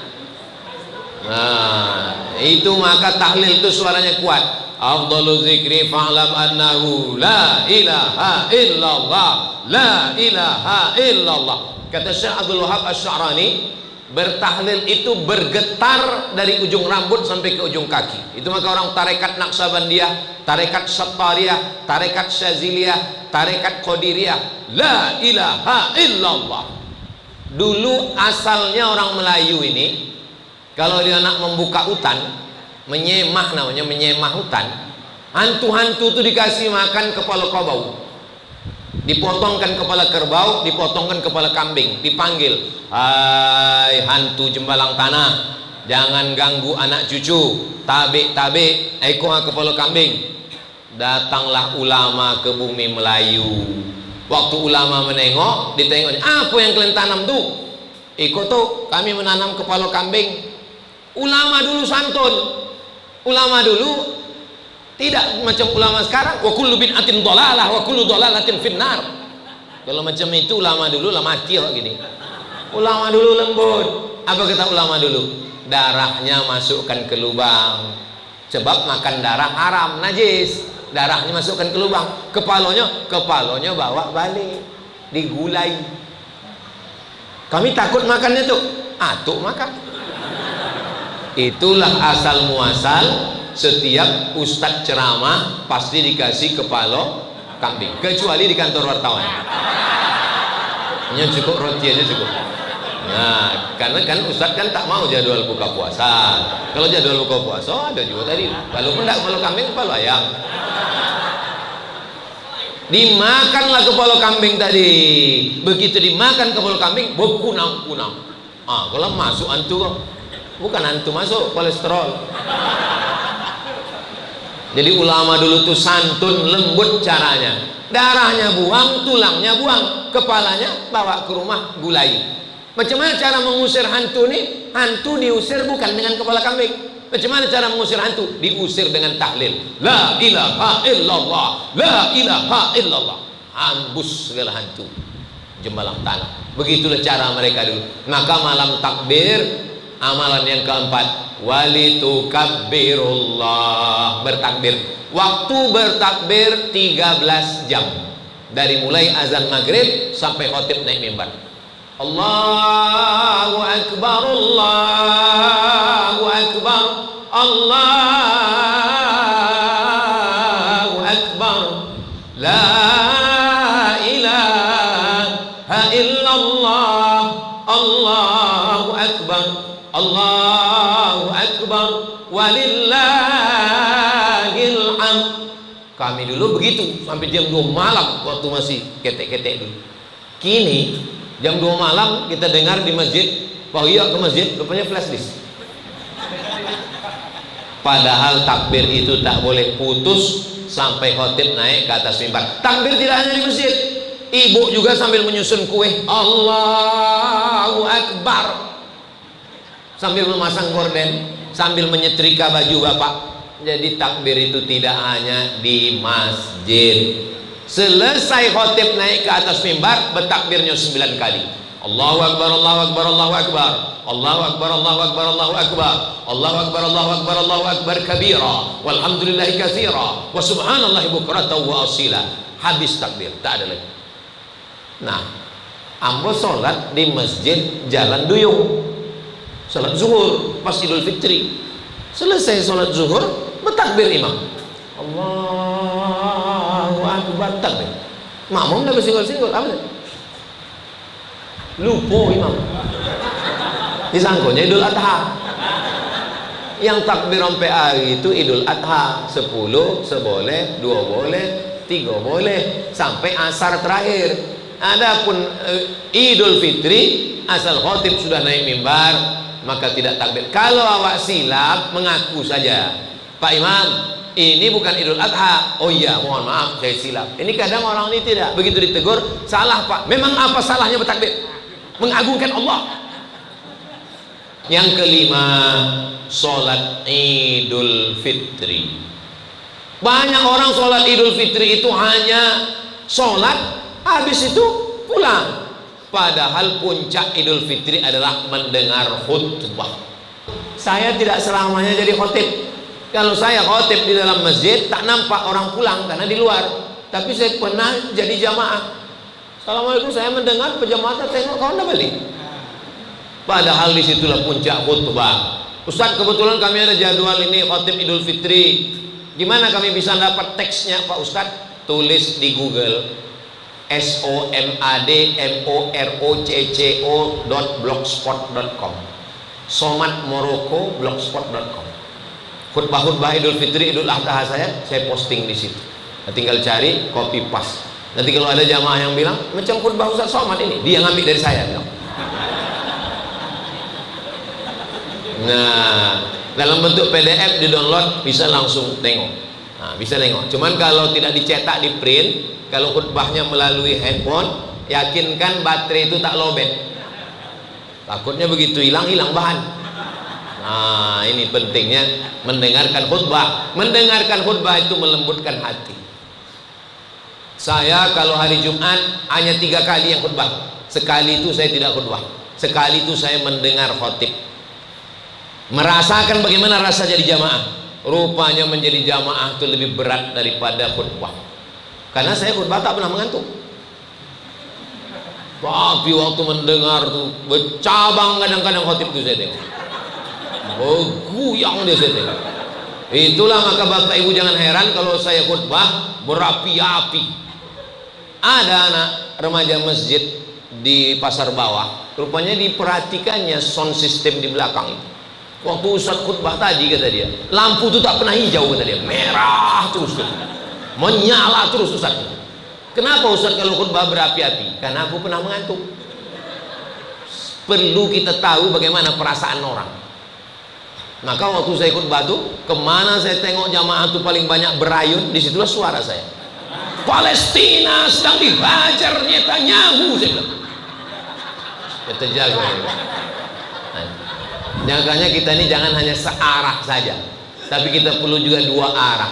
Speaker 1: Nah, itu maka tahlil itu suaranya kuat. Afdalu zikri fa'lam annahu la ilaha illallah, la ilaha illallah. Kata Syekh Abdul Wahab Asy-Sya'rani, bertahlil itu bergetar dari ujung rambut sampai ke ujung kaki. Itu maka orang tarekat Naqsabandiyah, tarekat Sattariyah, tarekat Syaziliyah, tarekat Qadiriyah, la ilaha illallah. Dulu asalnya orang Melayu ini, kalau dia nak membuka hutan, menyemah namanya, menyemah hutan, hantu-hantu itu dikasih makan kepala kerbau, dipotongkan kepala kerbau, dipotongkan kepala kambing, dipanggil, hai hantu Jembalang Tanah, jangan ganggu anak cucu, tabik kepala kambing. Datanglah ulama ke bumi Melayu. Waktu ulama menengok, ditengoknya, apa yang kalian tanam tuh? Ikut tuh, kami menanam kepala kambing. Ulama dulu santun, ulama dulu tidak macam ulama sekarang, wa kullu bid'atin dhalalah wa kullu dhalalatin finnar. Kalau macam itu ulama dulu lah mati kok gini. Ulama dulu lembut. Apa kata ulama dulu? Darahnya masukkan ke lubang, sebab makan darah haram, najis. Darahnya masukkan ke lubang, kepalanya bawa balik, digulai. Kami takut makannya tuh, atuk makan. Itulah asal muasal setiap ustadz ceramah pasti dikasih kepala kambing, kecuali di kantor wartawan. Hanya cukup roti aja cukup. Nah, karena kan ustadz kan tak mau jadwal buka puasa. Kalau jadwal buka puasa ada juga tadi. Kalau enggak kepala kambing, kepala ayam. Dimakanlah kepala kambing tadi. Begitu dimakan kepala kambing, berkunang-kunang. Kalau masuk hantu kok. Bukan hantu masuk, kolesterol. Jadi ulama dulu tuh santun, lembut caranya. Darahnya buang, tulangnya buang, kepalanya bawa ke rumah gulai. Macam mana cara mengusir hantu nih? Hantu diusir bukan dengan kepala kambing. Macam mana cara mengusir hantu? Diusir dengan tahlil. La ilaha illallah, la ilaha illallah. Hambus segala hantu Jembalang Tanah. Begitulah cara mereka dulu. Maka malam takbir, amalan yang keempat, walitukabbirullah, bertakbir. Waktu bertakbir 13 jam, dari mulai azan maghrib sampai khotib naik mimbar. Allahu Akbar, Allahu Akbar, Allahu Akbar, la ilaha illallah, Allahu Akbar, Allahu Akbar, walillahil hamd. Kami dulu begitu sampai jam 2 malam waktu masih ketek-ketek dulu. Kini jam 2 malam kita dengar di masjid, Pak Uya ke masjid, rupanya flash disk. Padahal takbir itu tak boleh putus sampai khotib naik ke atas mimbar. Takbir tidak hanya di masjid, ibu juga sambil menyusun kue, Allahu Akbar, sambil memasang gorden, sambil menyetrika baju bapak. Jadi takbir itu tidak hanya di masjid. Selesai khotib naik ke atas mimbar, bertakbirnya 9 kali. Allahu Akbar, Allahu Akbar, Allahu Akbar, Allahu Akbar, Allahu Akbar, Allahu Akbar, Allahu Akbar, Allahu Akbar, Allahu Akbar kabira, walhamdulillahi katsira, wa subhanallahi bukratan wa asila. Habis takbir, tak ada lagi. Nah, ambo sholat di masjid Jalan Duyung, sholat zuhur pas Idul Fitri. Selesai sholat zuhur, bertakbir imam, Allahu Akbar, takbir. Makmum dah bersinggol-singgol, apa sih? Lupa imam, disangkonya Idul Adha. Yang takbir sampai hari itu Idul Adha, 10 seboleh, 2 boleh, 3 boleh, sampai asar terakhir. Adapun Idul Fitri asal khotib sudah naik mimbar maka tidak takbir. Kalau awak silap mengaku saja, Pak Imam ini bukan Idul Adha. Oh iya, mohon maaf saya silap. Ini kadang orang ini tidak begitu ditegur, salah Pak. Memang apa salahnya bertakbir? Mengagungkan Allah. Yang kelima, sholat Idul Fitri. Banyak orang sholat Idul Fitri itu hanya sholat, habis itu pulang. Padahal puncak Idul Fitri adalah mendengar khutbah. Saya tidak selamanya jadi khotib. Kalau saya khotib di dalam masjid, tak nampak orang pulang karena di luar. Tapi saya pernah jadi jamaah. Assalamualaikum, saya mendengar pejamaah tengok kawan dah balik. Padahal disitulah puncak khutbah. Ustaz, kebetulan kami ada jadwal ini khotib Idul Fitri. Gimana kami bisa dapat teksnya Pak Ustaz? Tulis di Google somadmorocco.blogspot.com, Somad Morocco blogspot.com. Khutbah-khutbah Idul Fitri, Idul Adha saya posting di situ. Nah, tinggal cari, copy paste. Nanti kalau ada jamaah yang bilang macam khutbah Ustaz Somad ini, dia ngambil dari saya bilang. Nah, dalam bentuk PDF di download bisa langsung tengok. Nah, bisa tengok. Cuman kalau tidak dicetak di print, kalau khutbahnya melalui handphone, yakinkan baterai itu tak lowbat. Takutnya begitu hilang bahan. Nah, ini pentingnya mendengarkan khutbah. Mendengarkan khutbah itu melembutkan hati. Saya kalau hari Jumat hanya 3 kali yang khutbah. Sekali itu saya tidak khutbah. Sekali itu saya mendengar khotib. Merasakan bagaimana rasa jadi jamaah. Rupanya menjadi jamaah itu lebih berat daripada khutbah. Karena saya khutbah tak pernah mengantuk. Tapi waktu mendengar tuh bercabang kadang-kadang khotib itu saya tengok. Berguyang dia saya tengok. Itulah maka Bapak Ibu jangan heran kalau saya khutbah berapi-api. Ada anak remaja masjid di Pasar Bawah, rupanya diperhatikannya sound system di belakang itu. Waktu Ustaz khutbah tadi kata dia, lampu itu tak pernah hijau kata dia, merah terus tuh. Menyala terus Ustaz. Kenapa Ustaz kalau khutbah berapi-api? Karena aku pernah mengantuk. Perlu kita tahu bagaimana perasaan orang. Maka waktu saya khutbah tuh, kemana saya tengok jamaah tuh paling banyak berayun, disitulah suara saya. Palestina sedang dihajar Netanyahu, saya bilang. Kita jaga. Makanya kita ini jangan hanya searah saja, tapi kita perlu juga 2 arah.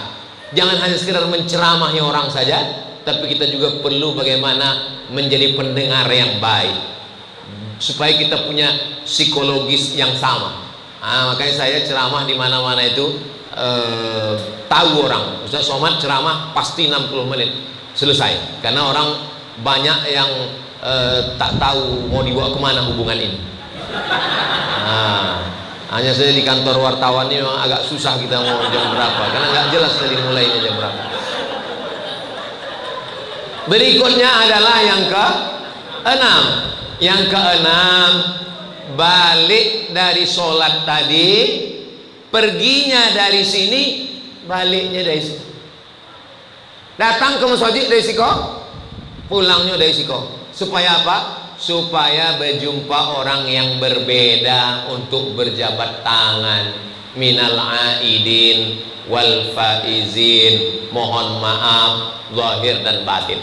Speaker 1: Jangan hanya sekedar menceramahi orang saja, tapi kita juga perlu bagaimana menjadi pendengar yang baik, supaya kita punya psikologis yang sama. Makanya saya ceramah di mana-mana itu tahu orang. Ustaz Somad ceramah pasti 60 menit selesai, karena orang banyak yang tak tahu mau dibawa kemana hubungan ini. Hanya saja di kantor wartawan ini memang agak susah kita mau jam berapa, karena nggak jelas dari mulainya jam berapa. Berikutnya adalah yang ke-6. Yang ke-6, balik dari sholat tadi, perginya dari sini, baliknya dari sini. Datang ke masjid dari siko, pulangnya dari siko. Supaya apa? Supaya berjumpa orang yang berbeda untuk berjabat tangan. Minal aidin wal faizin, mohon maaf zahir dan batin.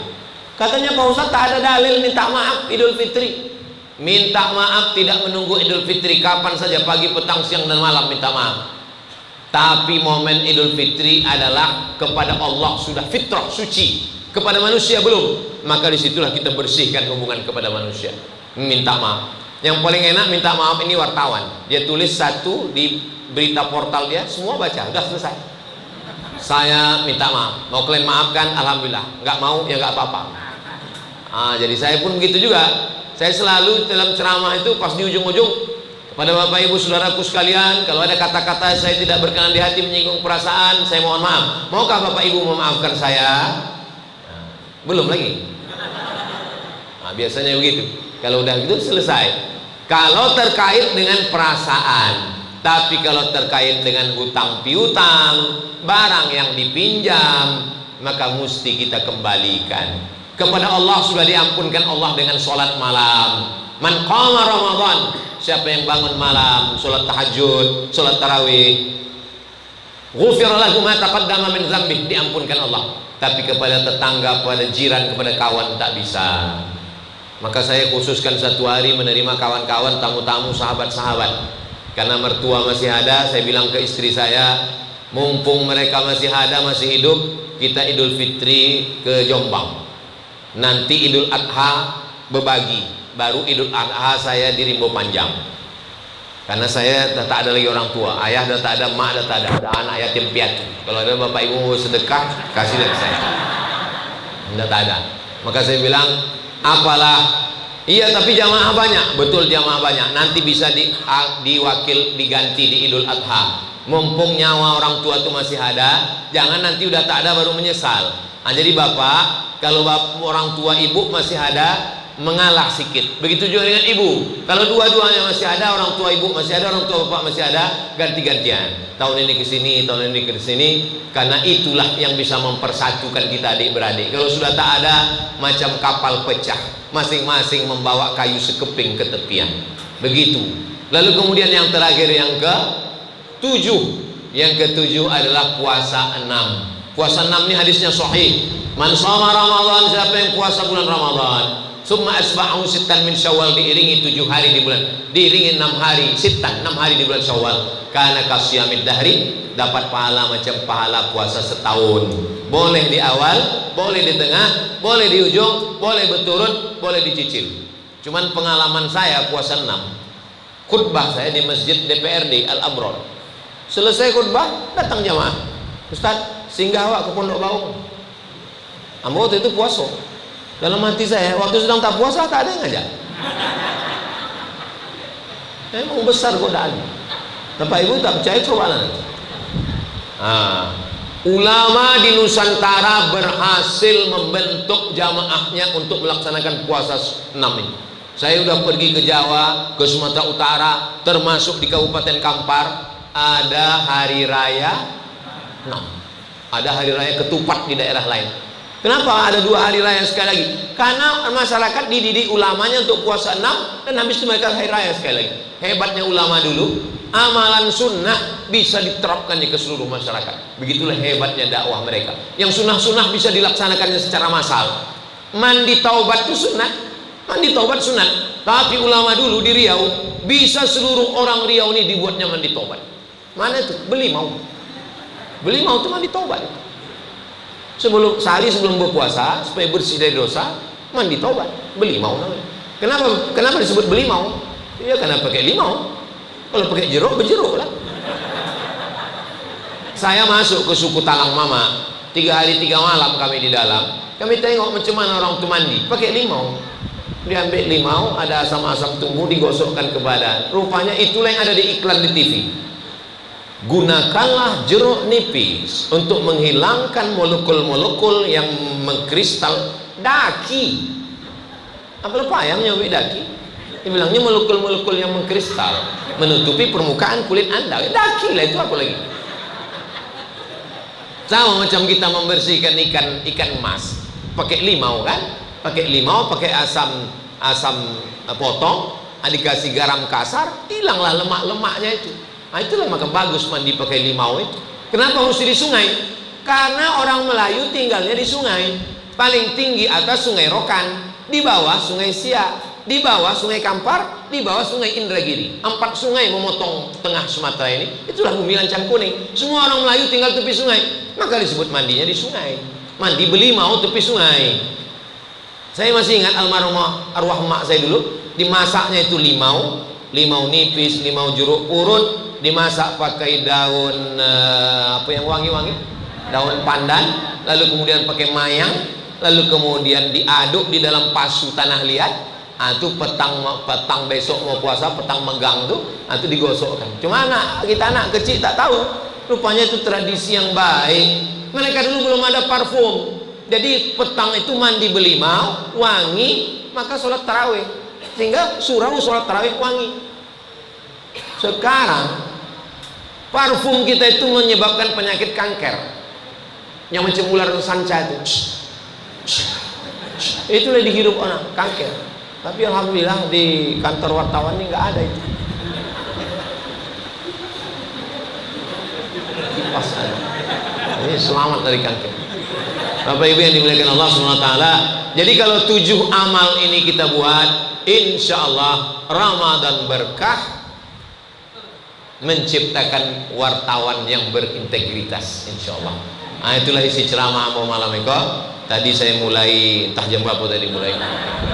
Speaker 1: Katanya Pak Ustaz tak ada dalil minta maaf Idul Fitri. Minta maaf tidak menunggu Idul Fitri, kapan saja, pagi, petang, siang dan malam minta maaf. Tapi momen Idul Fitri adalah kepada Allah sudah fitrah suci, kepada manusia belum. Maka disitulah kita bersihkan hubungan kepada manusia, minta maaf. Yang paling enak minta maaf ini wartawan. Dia tulis satu di berita portal dia, semua baca, udah selesai. Saya minta maaf, mau kalian maafkan, alhamdulillah. Nggak mau ya nggak apa-apa. Jadi saya pun begitu juga. Saya selalu dalam ceramah itu pas di ujung-ujung, kepada Bapak Ibu saudaraku sekalian, kalau ada kata-kata saya tidak berkenan di hati menyinggung perasaan, saya mohon maaf. Maukah Bapak Ibu memaafkan saya? Belum lagi. Biasanya begitu. Kalau udah gitu selesai. Kalau terkait dengan perasaan, tapi kalau terkait dengan hutang piutang, barang yang dipinjam, maka mesti kita kembalikan. kepada Allah sudah diampunkan Allah dengan sholat malam. Man qama Ramadan, siapa yang bangun malam, sholat tahajud, sholat tarawih, ghufira lahu ma taqaddama min dzambih, diampunkan Allah. Tapi kepada tetangga, kepada jiran, kepada kawan tak bisa. Maka saya khususkan satu hari menerima kawan-kawan, tamu-tamu, sahabat-sahabat. Karena mertua masih ada, saya bilang ke istri saya, mumpung mereka masih ada, masih hidup, kita Idul Fitri ke Jombang. Nanti Idul Adha berbagi, baru Idul Adha saya di Rimbo Panjang. Karena saya dah tak ada lagi orang tua, ayah dah tak ada, mak dah tak ada anak yatim piatu. Kalau ada bapak ibu mau sedekah, kasih lihat saya. Dah tak ada. Maka saya bilang, apalah, iya tapi jamaah banyak, betul jamaah banyak. Nanti bisa diwakil diganti di Idul Adha. Mumpung nyawa orang tua itu masih ada, jangan nanti udah tak ada baru menyesal. Nah, jadi bapak, kalau orang tua ibu masih ada, mengalah sikit. Begitu juga dengan ibu. Kalau dua-duanya masih ada, orang tua ibu masih ada, orang tua bapak masih ada, ganti-gantian. Tahun ini ke sini, tahun ini ke sini, karena itulah yang bisa mempersatukan kita adik-beradik. Kalau sudah tak ada, macam kapal pecah, masing-masing membawa kayu sekeping ke tepian. Begitu. Lalu kemudian yang terakhir, yang ke-7. Yang ke-7 adalah puasa 6. Puasa 6 ini hadisnya sahih. Man shoma Ramadan, siapa yang puasa bulan Ramadan, summa asba'ahu sittan min Syawal, diiringi 7 hari di bulan, diiringi 6 hari, sittan 6 hari di bulan Syawal, kana kasyamid dahri, dapat pahala macam pahala puasa setahun. Boleh di awal, boleh di tengah, boleh di ujung, boleh berturut, boleh dicicil. Cuman pengalaman saya puasa 6, khutbah saya di masjid DPRD Al-Abror. Selesai khutbah, datang jamaah, Ustaz, singgah awak ke Pondok Baung. Ambo waktu itu puasa. Dalam hati saya, waktu sedang tak puasa tak ada yang ngajak. Memang besar godaan. Bapak ibu tak percaya, coba nanti. Ulama di Nusantara berhasil membentuk jamaahnya untuk melaksanakan puasa 6 ini. Saya sudah pergi ke Jawa, ke Sumatera Utara, termasuk di Kabupaten Kampar, ada hari raya 6. Ada hari raya ketupat di daerah lain. Kenapa ada 2 hari raya sekali lagi? Karena masyarakat dididik ulamanya untuk puasa 6, dan habis itu mereka hari raya sekali lagi. Hebatnya ulama dulu, amalan sunnah bisa diterapkannya ke seluruh masyarakat. Begitulah hebatnya dakwah mereka. Yang sunnah-sunnah bisa dilaksanakannya secara massal. Mandi taubat itu sunnah, mandi taubat sunat. Tapi ulama dulu di Riau, bisa seluruh orang Riau ini dibuatnya mandi taubat. Mana itu? Beli mau itu mandi taubat. Sehari sebelum berpuasa, supaya bersih dari dosa, mandi taubat, belimau namanya. Kenapa disebut belimau? Ya karena pakai limau. Kalau pakai jeruk, berjeruk lah. Saya masuk ke suku Talang Mama, 3 hari 3 malam kami di dalam. Kami tengok macam mana orang itu mandi, pakai limau. Diambil limau, ada asam-asam tumbuh, digosokkan ke badan. Rupanya itulah yang ada di iklan di TV. Gunakanlah jeruk nipis untuk menghilangkan molekul-molekul yang mengkristal daki. Apa lupa ya menyebut daki? Dibilangnya molekul-molekul yang mengkristal menutupi permukaan kulit Anda. Daki lah itu, apa lagi? Sama macam kita membersihkan ikan emas, pakai limau kan? Pakai limau, pakai asam potong, dikasih garam kasar, hilanglah lemak-lemaknya itu. Nah, itulah maka bagus mandi pakai limau itu. Kenapa mesti di sungai? Karena orang Melayu tinggalnya di sungai. Paling tinggi atas Sungai Rokan, di bawah Sungai Siak, di bawah Sungai Kampar, di bawah Sungai Indragiri. 4 sungai memotong tengah Sumatera ini. Itulah bumi lancang kuning. Semua orang Melayu tinggal tepi sungai, maka disebut mandinya di sungai. Mandi belimau tepi sungai. Saya masih ingat almarhumah arwah emak saya dulu, dimasaknya itu limau nipis, limau jeruk purut, dimasak pakai daun apa yang wangi-wangi, daun pandan, lalu kemudian pakai mayang, lalu kemudian diaduk di dalam pasu tanah liat. Itu petang besok mau puasa, petang megang tuh, itu digosokkan. Cuma kita anak kecil tak tahu, rupanya itu tradisi yang baik. Mereka dulu belum ada parfum, jadi petang itu mandi belimau, wangi, maka sholat tarawih, sehingga surau sholat tarawih wangi. Sekarang parfum kita itu menyebabkan penyakit kanker yang macam ular sanca itu. Itulah dihirup orang kanker. Tapi alhamdulillah di kantor wartawan ini nggak ada itu. Kipas aja. Ini selamat dari kanker. Bapak Ibu yang dimuliakan Allah SWT. Jadi kalau 7 amal ini kita buat, insya Allah Ramadan berkah, menciptakan wartawan yang berintegritas, insya Allah. Nah, itulah isi ceramah malam ini. Tadi saya mulai, entah jam berapa tadi mulai,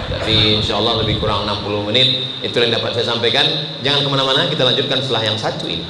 Speaker 1: tapi insya Allah lebih kurang 60 menit. Itu yang dapat saya sampaikan. Jangan kemana-mana, kita lanjutkan setelah yang satu ini.